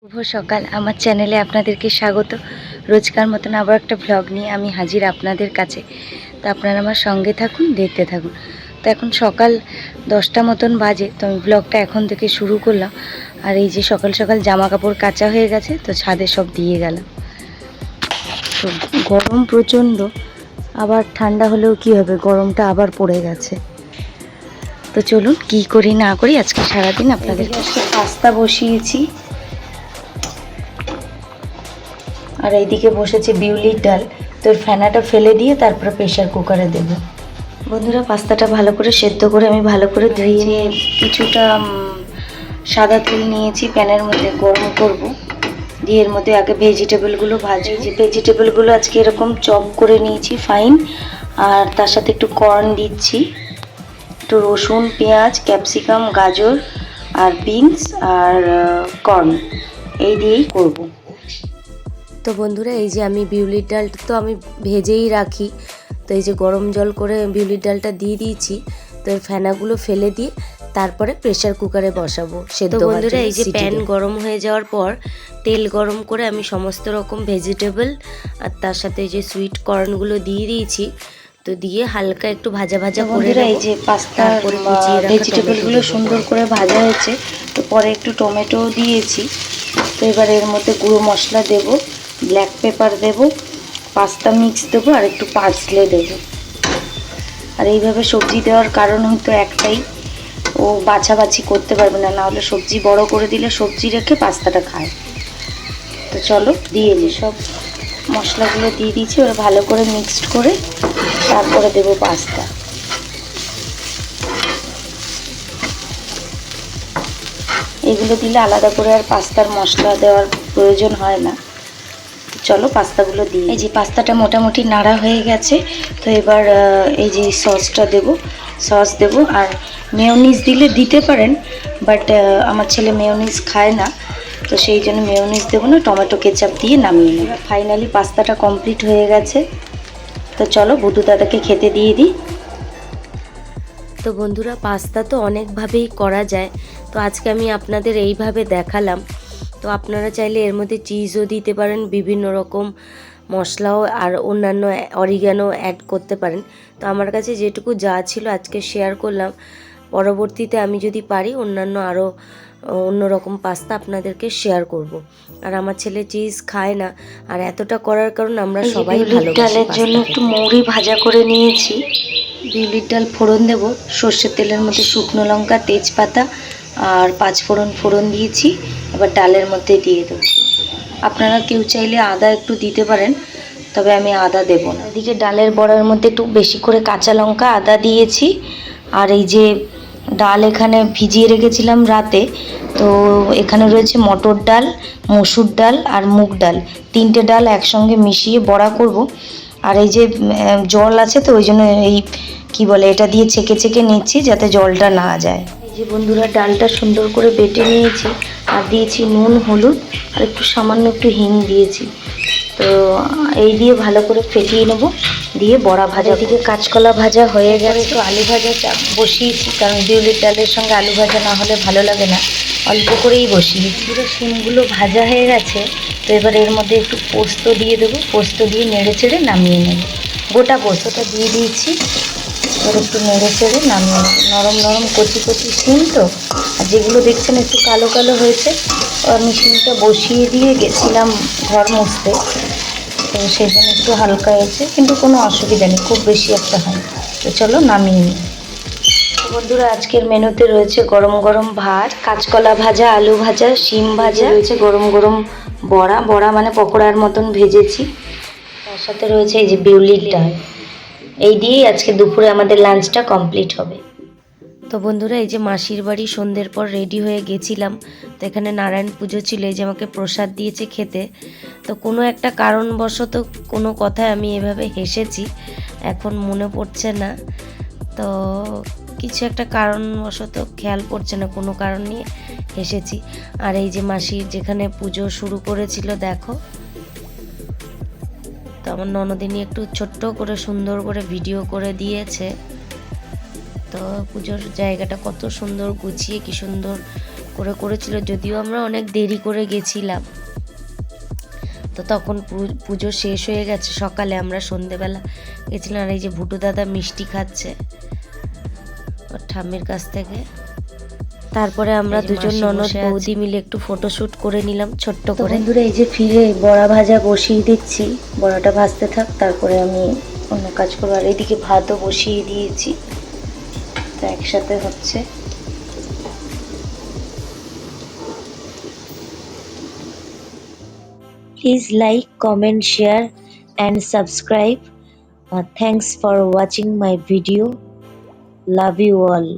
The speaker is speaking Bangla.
শুভ সকাল। আমার চ্যানেলে আপনাদেরকে স্বাগত। রোজকার মতন আবার একটা ভ্লগ নিয়ে আমি হাজির আপনাদের কাছে। তো আপনারা আমার সঙ্গে থাকুন, দেখতে থাকুন। তো এখন সকাল 10টা মতন বাজে। তো আমি ব্লগটা এখন থেকে শুরু করলাম। আর এই যে সকাল সকাল জামা কাপড় কাচা হয়ে গেছে, তো ছাদে সব দিয়ে গেলাম। তো গরম প্রচণ্ড, আবার ঠান্ডা হলেও কি হবে, গরমটা আবার পড়ে গেছে। তো চলুন কি করি না করি আজকে সারাদিন আপনাদের কাছে। পাস্তা বসিয়েছি, আর এইদিকে বসেছে বিউলির ডাল। তো ফেনাটা ফেলে দিয়ে তারপরে প্রেশার কুকারে দেবো। বন্ধুরা, পাস্তাটা ভালো করে সেদ্ধ করে আমি ভালো করে ধুয়ে নিয়ে কিছুটা সাদা তেল নিয়েছি, প্যানের মধ্যে গরম করব। দিয়ে এর মধ্যে আগে ভেজিটেবলগুলো ভাজি। যে ভেজিটেবলগুলো আজকে এরকম চপ করে নিয়েছি ফাইন, আর তার সাথে একটু কর্ন দিচ্ছি, একটু রসুন, পেঁয়াজ, ক্যাপসিকাম, গাজর আর বিনস আর কর্ন, এই দিয়েই করব। তো বন্ধুরা, এই যে আমি বিউলির ডালটা তো আমি ভেজেই রাখি। তো এই যে গরম জল করে বিউলির ডালটা দিয়ে দিয়েছি। তো এর ফেনাগুলো ফেলে দিয়ে তারপরে প্রেশার কুকারে বসাবো সেদ্ধ। তো বন্ধুরা, এই যে প্যান গরম হয়ে যাওয়ার পর তেল গরম করে আমি সমস্ত রকম ভেজিটেবল আর তার সাথে এই যে সুইট কর্নগুলো দিয়ে দিয়েছি। তো দিয়ে হালকা একটু ভাজা ভাজা করে নেব। এই যে পাস্তা ভেজিটেবলগুলো সুন্দর করে ভাজা হয়েছে। তো পরে একটু টমেটো দিয়েছি। তো এবার এর মধ্যে গুঁড়ো মশলা দেব, ব্ল্যাক পেপার দেব, পাস্তা মিক্স দেবো আর একটু পার্সলে দেবো। আর এইভাবে সবজি দেওয়ার কারণ হয়তো একটাই, ও বাছাবাছি করতে পারবে না, নাহলে সবজি বড় করে দিলে সবজি রেখে পাস্তাটা খায়। তো চলো দিয়ে দিই, সব মশলাগুলো দিয়ে দিয়েছি। ওরা ভালো করে মিক্সড করে তারপরে দেবো পাস্তা। এগুলো দিলে আলাদা করে আর পাস্তার মশলা দেওয়ার প্রয়োজন হয় না। চলো পাস্তাগুলো দিই। এই যে পাস্তাটা মোটামুটি নাড়া হয়ে গেছে। তো এবার এই যে সসটা দেব, সস দেব। আর মেয়োনিজ দিলে দিতে পারেন, বাট আমার ছেলে মেয়োনিজ খায় না, তো সেই জন্য মেয়োনিজ দেবো না, টমেটো কেচাপ দিয়ে নামিয়ে নেব। ফাইনালি পাস্তাটা কমপ্লিট হয়ে গেছে। তো চলো বুধু দাদাকে খেতে দিয়ে দিই। তো বন্ধুরা, পাস্তা তো অনেকভাবেই করা যায়, তো আজকে আমি আপনাদের এইভাবে দেখালাম। তো আপনারা চাইলে এর মধ্যে চিজও দিতে পারেন, বিভিন্ন রকম মশলাও আর অন্যান্য অরিগ্যানো অ্যাড করতে পারেন। তো আমার কাছে যেটুকু যা ছিল আজকে শেয়ার করলাম। পরবর্তীতে আমি যদি পারি অন্যান্য আরও অন্যরকম পাস্তা আপনাদেরকে শেয়ার করব। আর আমার ছেলে চিজ খায় না, আর এতটা করার কারণ আমরা সবাই ভালোবাসি। ডালের জন্য একটু মৌরি ভাজা করে নিয়েছি। বিউলির ডাল ফোড়ন দেবো সর্ষের তেলের মধ্যে, শুকনো লঙ্কা, তেজপাতা আর 5 ফোড়ন দিয়েছি। এবার ডালের মধ্যে দিয়ে দেবো। আপনারা কেউ চাইলে আদা একটু দিতে পারেন, তবে আমি আদা দেবো না। এদিকে ডালের বড়ার মধ্যে একটু বেশি করে কাঁচা লঙ্কা, আদা দিয়েছি। আর এই যে ডাল এখানে ভিজিয়ে রেখেছিলাম রাতে, তো এখানে রয়েছে মটর ডাল, মসুর ডাল আর মুগ ডাল, 3টে ডাল একসঙ্গে মিশিয়ে বড়া করব। আর এই যে জল আছে, তো ওই জন্য এই কি বলে এটা দিয়ে ছেঁকে ছেঁকে নিচ্ছি যাতে জলটা না যায়। এই যে বন্ধুরা, ডালটা সুন্দর করে বেটে নিয়েছি, আর দিয়েছি নুন, হলুদ আর একটু সামান্য একটু হিং দিয়েছি। তো এই দিয়ে ভালো করে ফেটিয়ে নেব, দিয়ে বড়া ভাজা। দিকে কাঁচকলা ভাজা হয়ে গেছে, একটু আলু ভাজা বসিয়েছি, কারণ বিউলির ডালের সঙ্গে আলু ভাজা না হলে ভালো লাগে না, অল্প করেই বসিয়েছি। পুরো শিমগুলো ভাজা হয়ে গেছে। তো এবার এর মধ্যে একটু পোস্ত দিয়ে দেবো, পোস্ত দিয়ে নেড়ে চেড়ে নামিয়ে নেব। গোটা পোস্তটা দিয়ে দিয়েছি, এবার একটু নেড়ে চেড়ে নামিয়ে নেব। নরম নরম কচি কচি শিম তো, আর যেগুলো দেখছেন একটু কালো কালো হয়েছে, আমি শিমটা বসিয়ে দিয়ে গেছিলাম ঘর মুছতে, তো সেই জন্য একটু হালকা হয়েছে, কিন্তু কোনো অসুবিধা নেই, খুব বেশি একটা হয়। তো চলো নামিয়ে নিই। বন্ধুরা, আজকের মেনুতে রয়েছে গরম গরম ভাত, কাঁচকলা ভাজা, আলু ভাজা, শিম ভাজা, রয়েছে গরম গরম বড়া, বড়া মানে পকোড়ার মতন ভেজেছি, তার সাথে রয়েছে এই যে বিউলির ডাল। এই দিয়েই আজকে দুপুরে আমাদের লাঞ্চটা কমপ্লিট হবে। তো বন্ধুরা, এই যে মাসির বাড়ি সন্ধ্যের পর রেডি হয়ে গেছিলাম। তো এখানে নারায়ণ পুজো ছিল, এই যে আমাকে প্রসাদ দিয়েছে খেতে। তো কোনো একটা কারণবশত কোনো কথায় আমি এভাবে হেসেছি, এখন মনে পড়ছে না। তো কিছু একটা কারণবশত খেয়াল পড়ছে না, কোনো কারণ নিয়ে হেসেছি। আর এই যে মাসির যেখানে পুজো শুরু করেছিল দেখো, তো আমার ননদিনী একটু ছোট্ট করে সুন্দর করে ভিডিও করে দিয়েছে। তো পুজোর জায়গাটা কত সুন্দর গুছিয়ে, কি সুন্দর করে করেছিল, যদিও আমরা অনেক দেরি করে গেছিলাম। তো তখন পুজো শেষ হয়ে গেছে সকালে, আমরা সন্ধেবেলা গেছিলাম। আর এই যে ভুটু দাদা মিষ্টি খাচ্ছে ওর ঠাম্মির কাছ থেকে। তারপরে আমরা দুজন ননদ বৌদি মিলে একটু ফটোশ্যুট করে নিলাম ছোট্ট করে। বন্ধুরা এই যে ফিরে বড়া ভাজা বসিয়ে দিচ্ছি, বড়াটা ভাজতে থাক, তারপরে আমি অন্য কাজ করবো। আর এদিকে ভাতও বসিয়ে দিয়েছি, তো একসাথে হচ্ছে। Please like, comment, share and subscribe. Thanks for watching my video. Love you all.